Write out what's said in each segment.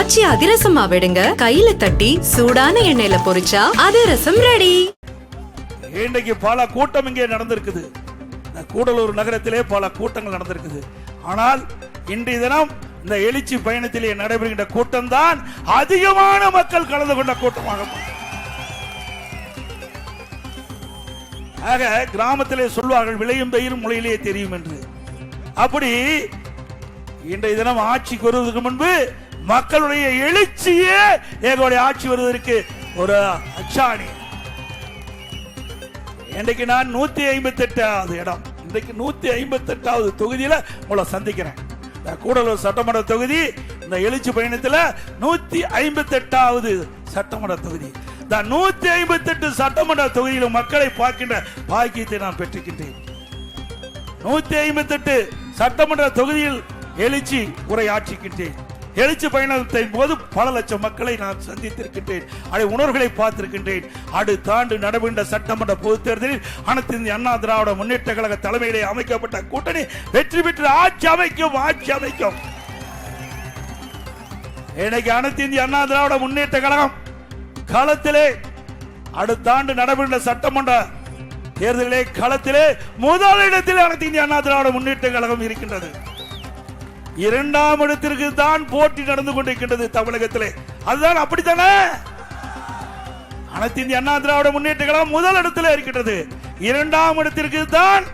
ஆச்சி அதிரசமா விடுங்க, கையில தட்டி சூடான எண்ணெயில பொரிச்சா அதிரசம் ரெடி. இன்றைக்கு பல கூட்டம் இங்கே நடந்திருக்குது. கூடலூர் நகரத்திலே பல கூட்டங்கள் நடந்திருக்குது. ஆனால் இன்றைய தினம் இந்த எழுச்சி பயணத்திலே நடைபெறுகின்ற கூட்டம் தான் அதிகமான மக்கள் கலந்து கொண்ட கூட்டமாக. ஆக கிராமத்திலே சொல்வார்கள் விளையும் பயிரும் முளையிலே தெரியும் என்று. அப்படி இன்றைய தினம் ஆட்சிக்கு வருவதற்கு முன்பு மக்களுடைய எழுச்சியே எங்களுடைய ஆட்சி வருவதற்கு ஒரு அச்சாணி. இன்றைக்கு நான் 158வது இடம், இன்றைக்கு 158வது தொகுதியில உங்களை சந்திக்கிறேன். கூடலூர் சட்டமன்ற தொகுதி இந்த எழுச்சி பயணத்தில் 158வது சட்டமன்ற தொகுதி. 158 சட்டமன்ற தொகுதியில் மக்களை பார்க்கின்ற பாக்கியத்தை நான் பெற்றிருக்கின்றேன். 158 சட்டமன்ற தொகுதியில் எழுச்சி உரையாற்றுகின்றேன். எழுச்சி பயணத்தின் போது பல லட்சம் மக்களை நான் சந்தித்திருக்கின்றேன். அதை உணர்வுகளை பார்த்திருக்கின்றேன். அடுத்த ஆண்டு நடைபெற்ற சட்டமன்ற பொதுத் தேர்தலில் அனைத்து இந்திய அண்ணா திராவிட முன்னேற்ற கழக தலைமையிலே அமைக்கப்பட்ட கூட்டணி வெற்றி பெற்று ஆட்சி அமைக்கும். இன்னைக்கு அனைத்து இந்திய அண்ணா திராவிட முன்னேற்ற கழகம் களத்திலே அடுத்த ஆண்டு நடைபெற்ற சட்டமன்ற தேர்தலிலே களத்திலே முதலிடத்தில் அனைத்து இந்திய அண்ணா திராவிட முன்னேற்ற கழகம் இருக்கின்றது. இரண்டாம் இடத்திற்கு தான் போட்டி நடந்து கொண்டிருக்கின்றது தமிழகத்திலே. அதுதான் அப்படித்தானே? அனைத்து இந்திய அண்ணா திராவிட முன்னேற்ற கழகம் முதல் இடத்திலே இருக்கின்றது. இரண்டாம் இடத்திற்கு தான்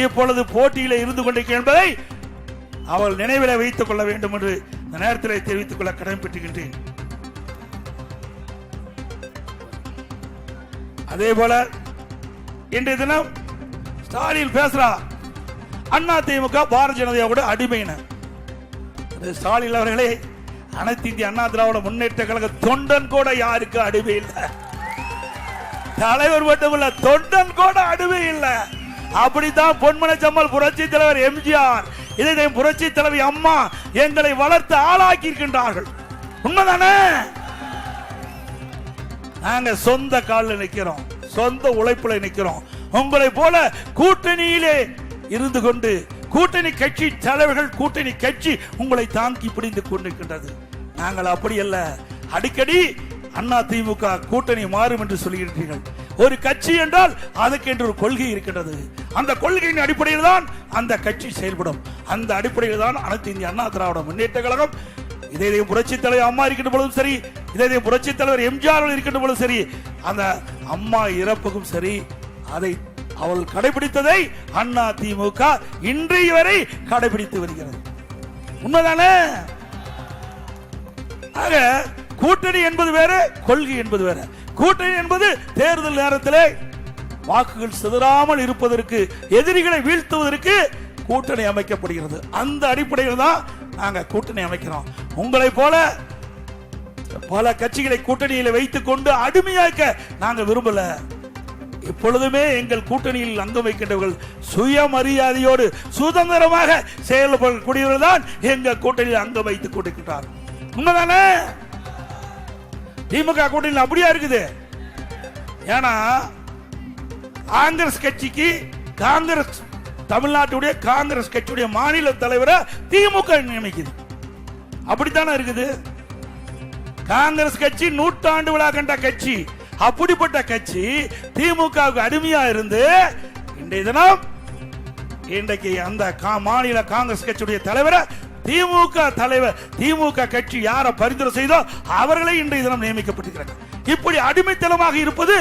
இப்பொழுது போட்டியிலே இருந்து கொண்டிருக்கின்ற என்பதை அவள் நினைவில் வைத்துக் கொள்ள வேண்டும் என்று இந்த நேரத்தில் தெரிவித்துக் கொள்ள கடமைப்பட்டுகின்றேன். அதே போல இன்றைய தினம் ஸ்டாலின் பேசுறார், அண்ணா திமுக பாரதிய ஜனதாவோட அடிமையினர். ஸ்டாலின் அவர்களே, அனைத்து இந்திய அண்ணா திராவிட முன்னேற்ற கழக தொண்டன் கூட யாருக்கு அடிமை இல்லை. தலைவர் மட்டுமல்ல, தொண்டன் கூட அடிமை இல்லை. அப்படித்தான் பொன்மன செம்மல் புரட்சி தலைவர் எம்ஜிஆர், இதை புரட்சி தலைவி அம்மா எங்களை வளர்த்து ஆளாக்கி இருக்கின்றார்கள். உண்மைதானே? நாங்க சொந்த காலில் நிற்கிறோம், சொந்த உழைப்புல நிற்கிறோம். உங்களை போல கூட்டணியிலே இருந்து கொண்டு கூட்டணி கட்சி தலைவர்கள், கூட்டணி கட்சி உங்களை தாங்கி பிடிந்து கொண்டிருக்கின்றது. நாங்கள் அப்படி அல்ல. அடிக்கடி அண்ணா திமுக கூட்டணி மாறும் என்று சொல்கிறீர்கள். ஒரு கட்சி என்றால் அதுக்கு என்று ஒரு கொள்கை இருக்கின்றது. அந்த கொள்கையின் அடிப்படையில் தான் அந்த கட்சி செயல்படும். அந்த அடிப்படையில் தான் அனைத்து இந்திய அண்ணா திராவிட முன்னேற்ற கழகம், இதே புரட்சி தலைவர் அம்மா இருக்கின்ற பொழுதும் சரி, இதே புரட்சி தலைவர் எம்ஜிஆர் இருக்கின்ற பொழுதும் சரி, அந்த அம்மா இறப்புக்கும் சரி, அதை அவள் கடைபிடித்ததை அண்ணா திமுக இன்றைய வரை கடைபிடித்து வருகிறது. உண்மைதானே? ஆக கூட்டணி என்பது வேற, கொள்கை என்பது வேற. கூட்டணி என்பது தேர்தல் நேரத்திலே வாக்குகள் சிதறாமல் இருப்பதற்கு, எதிரிகளை வீழ்த்துவதற்கு கூட்டணி அமைக்கப்படுகிறது. அந்த அடிப்படையில் தான் நாங்க கூட்டணி அமைக்கிறோம். உங்களை போல பல கட்சிகளை கூட்டணியில் வைத்துக் கொண்டு அடிமையாக்க நாங்க விரும்பல. இப்பொழுதுமே எங்கள் கூட்டணியில் அங்கம் வைக்கின்றவர்கள் சுயமரியாதையோடு சுதந்திரமாக செயல்படக்கூடியவர்கள் தான் எங்கள் கூட்டணியில் அங்கம் வைத்துக் கொண்டிருக்கிறார். உண்மைதானே? திமுக கூட்டணியில் அப்படியா இருக்குது. ஏன்னா காங்கிரஸ் கட்சிக்கு, காங்கிரஸ் தமிழ்நாட்டுடைய காங்கிரஸ் கட்சியுடைய மாநில தலைவரை திமுக நியமிக்குது. அப்படித்தானே இருக்குது. காங்கிரஸ் கட்சி 100 ஆண்டு விழா கண்ட கட்சி. அப்படிப்பட்ட கட்சி திமுகவுக்கு அடிமையா இருந்து இன்றைய தினம் இன்றைக்கு அந்த மாநில காங்கிரஸ் கட்சியுடைய தலைவரை திமுக தலைவர், திமுக கட்சி யாரை பரிந்துரை செய்தோ அவர்களை இன்றைய தினம் நியமிக்கப்பட்டிருக்கிறாங்க. இப்படி அடிமைத்தனமாக இருப்பது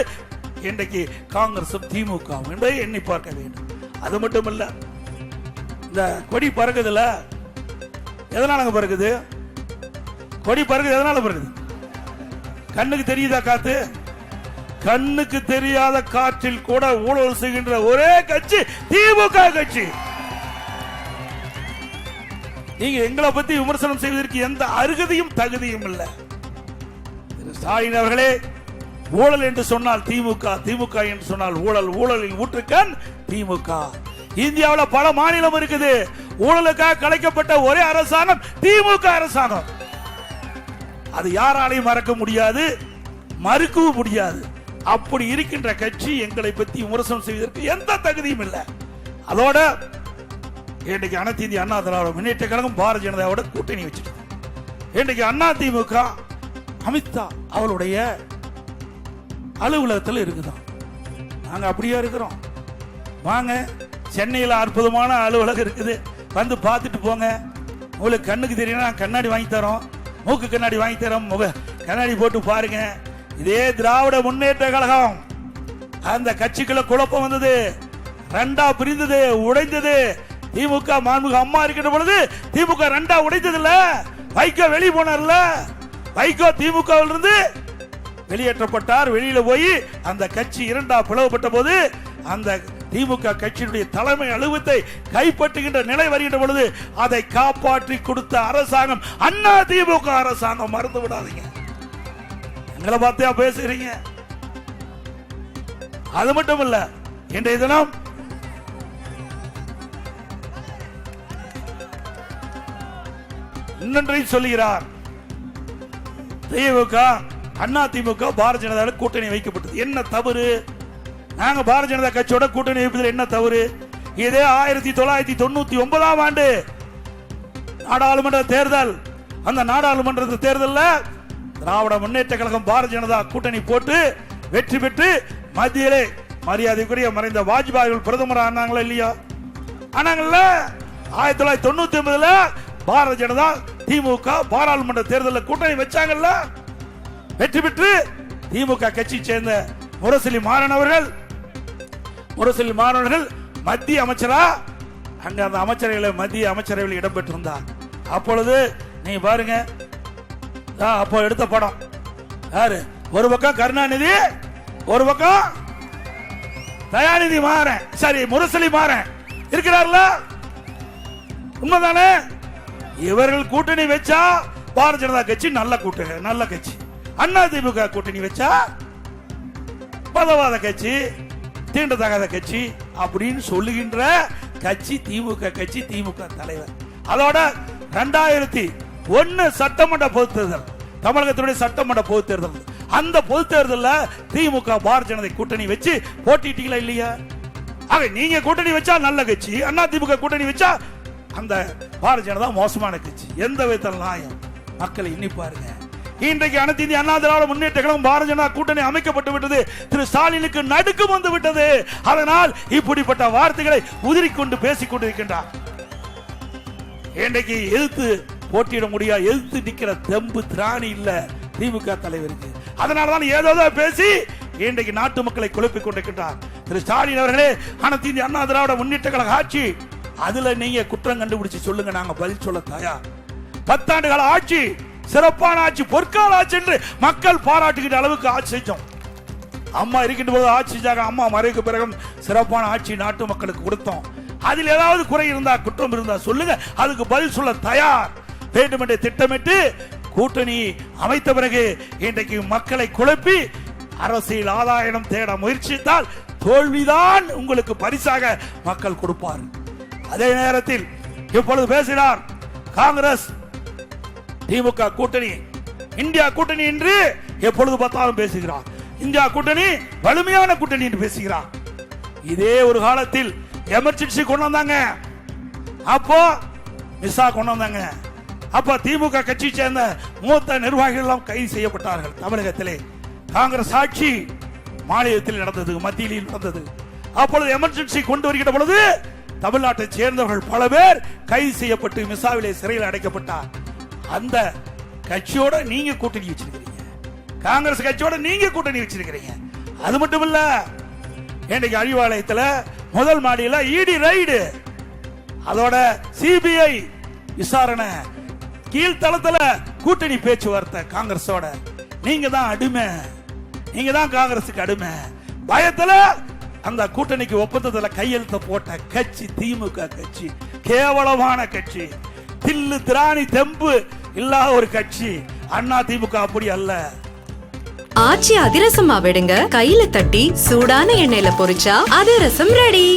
இன்றைக்கு காங்கிரசும் திமுக என்பதை எண்ணி பார்க்க வேண்டும். அது மட்டும் இல்ல, இந்த கொடி பறக்குதுல, எதனால பறக்குது? கொடி பறக்குது எதனால பறக்குது? கண்ணுக்கு தெரியுதா காத்து? கண்ணுக்கு தெரியாத காற்றில் கூட ஊழல் செய்கின்ற ஒரே கட்சி திமுக கட்சி. நீங்க எங்களை பத்தி விமர்சனம் செய்வதற்கு எந்த அருகதையும் தகுதியும் இல்லை. ஸ்டாலின் அவர்களே, ஊழல் என்று சொன்னால் திமுக, திமுக என்று சொன்னால் ஊழல், ஊழலில் ஊற்றுக்கண் திமுக. இந்தியாவில் பல மாநிலம் இருக்குது. ஊழலுக்காக கலைக்கப்பட்ட ஒரே அரசாங்கம் திமுக அரசாங்கம். அது யாராலையும் மறக்க முடியாது, மறுக்கவும் முடியாது. அப்படி இருக்கின்ற கட்சி எங்களை பற்றி விமர்சனம் செய்வதற்கு எந்த தகுதியும் இல்லை. அதோட இன்னைக்கு அனைத்து இந்திய அண்ணா திராவிட முன்னேற்ற கழகம் பாரதிய ஜனதாவோட கூட்டணி வச்சிருக்கு. இன்றைக்கு அதிமுக அமித்ஷா அவளுடைய அலுவலகத்தில் இருக்குதான். நாங்க அப்படியே இருக்கிறோம். வாங்க, சென்னையில் அற்புதமான அலுவலகம் இருக்குது, வந்து பார்த்துட்டு போங்க. உங்களுக்கு கண்ணுக்கு தெரியணும், கண்ணாடி வாங்கி தரோம், மூக்கு கண்ணாடி வாங்கி தரோம், முக கண்ணாடி போட்டு பாருங்க. இதே திராவிட முன்னேற்ற கழகம் அந்த கட்சிக்குள்ள குழப்பம் வந்தது, ரெண்டா பிரிந்தது, உடைந்தது. திமுக மாண்புமிகு அம்மா இருக்கிற பொழுது திமுக ரெண்டா உடைந்தது இல்ல, வைகோ வெளியே போனார்ல, வைகோ திமுக இருந்து வெளியேற்றப்பட்டார். வெளியில போய் அந்த கட்சி இரண்டா பிளவுபட்ட போது அந்த திமுக கட்சியினுடைய தலைமை அலுவலகத்தை கைப்பற்றுகின்ற நிலை வருகின்ற பொழுது அதை காப்பாற்றி கொடுத்த அரசாங்கம் அண்ணா திமுக அரசாங்கம். மறந்து விடாதீங்க. எங்களை பார்த்தா பேசுறீங்க. அது மட்டும் இல்ல, இன்றைய தினம் இன்னொன்றை சொல்லுகிறார். திமுக அண்ணா திமுக பாரதிய ஜனதா கூட்டணி வைக்கப்பட்டது. என்ன தவறு? நாங்க பாரதிய ஜனதா கட்சியோட கூட்டணி வைப்பதில் என்ன தவறு? இதே 1999ஆம் ஆண்டு நாடாளுமன்ற தேர்தல், அந்த நாடாளுமன்ற தேர்தலில் திராவிட முன்னேற்ற கழகம் பாரதிய ஜனதா கூட்டணி போட்டு வெற்றி பெற்று மத்தியிலே மரியாதைக்குரிய மறைந்த வாஜ்பாய் பிரதமர் ஆனாங்களா இல்லையா? ஆனாங்கல்ல. 1999 பாரதிய ஜனதா திமுக பாராளுமன்ற தேர்தலில் கூட்டணி வச்சாங்கல்ல, வெற்றி பெற்று திமுக கட்சி சேர்ந்த முரசொலி மாறன் அவர்கள் மத்திய அமைச்சரா அங்க அந்த அமைச்சரவையில் மத்திய அமைச்சரவையில் இடம்பெற்றிருந்தார். அப்பொழுது நீ பாருங்க, அப்போ எடுத்த படம் யாரு? ஒரு பக்கம் கருணாநிதி, ஒரு பக்கம் தயாநிதி மாறன், சரி முரசொலி மாறன் இருக்கிறார்ல, உண்மைதானே? இவர்கள் கூட்டணி வச்சா பாரதிய ஜனதா கட்சி நல்ல கூட்டணி, நல்ல கட்சி. அண்ணா திமுக கூட்டணி வச்சா பதவாத கட்சி, தீண்டத்தகாத கட்சி அப்படின்னு சொல்லுகின்ற கட்சி திமுக கட்சி, திமுக தலைவர். அதோட 2001 சட்டமன்ற பொது தேர்தல், தமிழகத்தினுடைய சட்டமன்ற பொது தேர்தல், அந்த பொது தேர்தலில் திமுக பாரதிய ஜனதா கூட்டணி வச்சு போட்டிட்டீங்களா இல்லையா? ஆக நீங்க கூட்டணி வச்சா நல்ல கட்சி, அண்ணா திமுக கூட்டணி வச்சா அந்த பாரதிய ஜனதா மோசமான கட்சி. எந்த விதத்தில் நியாயம்? மக்களை எண்ணி பாருங்க. இன்றைக்கு அனைத்து இந்திய அண்ணா திராவிட முன்னேற்ற கழகம் பாரதிய ஜனதா கூட்டணி அமைக்கப்பட்டு விட்டது. திரு ஸ்டாலினுக்கு நடுக்கம் வந்து விட்டது. அதனால் இப்படிப்பட்ட வார்த்தைகளை உதிரிக்கொண்டு பேசிக் கொண்டிருக்கின்றார். இன்றைக்கு எதிர்த்து போட்டியிட முடியாது, எதிர்த்து நிக்கிற தெம்பு திராணி இல்ல திமுக தலைவருக்கு. அதனாலதான் ஏதோ பேசி இன்றைக்கு நாட்டு மக்களை குழப்பிக் கொண்டிருக்கின்றார் திரு ஸ்டாலின் அவர்களே. அனைத்து இந்திய அண்ணா திராவிட முன்னேற்ற கழக ஆட்சி, அதுல நீங்க குற்றம் கண்டுபிடிச்சு சொல்லுங்க, நாங்க பதில் சொல்ல தயார். 10 ஆண்டு கால ஆட்சி, சிறப்பான ஆட்சி, பொற்கால ஆட்சி என்று மக்கள் பாராட்டுகின்ற அளவுக்கு ஆட்சி செஞ்சோம். அம்மா இருக்கின்ற போது ஆட்சி செஞ்சாங்க, அம்மா மறைவுக்கு பிறகு சிறப்பான ஆட்சி நாட்டு மக்களுக்கு கொடுத்தோம். அதில் ஏதாவது குறை இருந்தா, குற்றம் இருந்தா சொல்லுங்க, அதுக்கு பதில் சொல்ல தயார். வேண்டுமென்றே திட்டமிட்டு கூட்டணி அமைத்த பிறகு இன்றைக்கு மக்களை குழப்பி அரசியல் ஆதாயம் தேட முயற்சித்தால் தோல்விதான் உங்களுக்கு பரிசாக மக்கள் கொடுப்பார். அதே நேரத்தில் இப்பொழுது பேசினார் காங்கிரஸ் திமுக கூட்டணி, இந்தியா கூட்டணி என்று எப்பொழுது பார்த்தாலும் பேசுகிறார். இந்தியா கூட்டணி வலிமையான கூட்டணி என்று பேசுகிறார். இதே ஒரு காலத்தில் எமர்ஜென்சி கொண்டு வந்தாங்க, அப்போ மிஸ்ஸா கொண்டு வந்தாங்க. அப்ப திமுக கட்சி சேர்ந்த மூத்த நிர்வாகிகள் எல்லாம் கைது செய்யப்பட்டார்கள். தமிழகத்திலே காங்கிரஸ் ஆட்சி மாநிலத்தில் நடந்தது, மத்தியில் நடந்தது. அப்பொழுது எமர்ஜென்சி கொண்டு வருகிற பொழுது தமிழ்நாட்டை சேர்ந்தவர்கள் பல பேர் கைது செய்யப்பட்டு மிஸ்ஸாவிலே சிறையில் அடைக்கப்பட்டார். அந்த கட்சியோட நீங்க கூட்டணி வச்சிருக்கீங்க, காங்கிரஸ் கட்சியோட நீங்க கூட்டணி வச்சிருக்கீங்க. அது மட்டும் இல்ல, இன்றைக்கு அறிவாலயத்தில் முதல் மாடியில் இடி ரைடு, அதோட சிபிஐ விசாரணை, கீழ்த்தளத்தில் கூட்டணி பேச்சுவார்த்தை காங்கிரஸோட. நீங்க தான் அடிமை, நீங்க தான் காங்கிரசுக்கு அடிமை. பயத்துல அந்த கூட்டணிக்கு ஒப்பந்தத்தில் கையெழுத்த போட்ட கட்சி திமுக கட்சி. கேவலமான கட்சி, தில்லு திராணி தெம்பு இல்லாத ஒரு கட்சி அண்ணா திமுக. அப்படி அல்ல. ஆச்சி அதிரசமா விடுங்க, கையில தட்டி சூடான எண்ணெயில பொரிச்சா அதிரசம் ரெடி.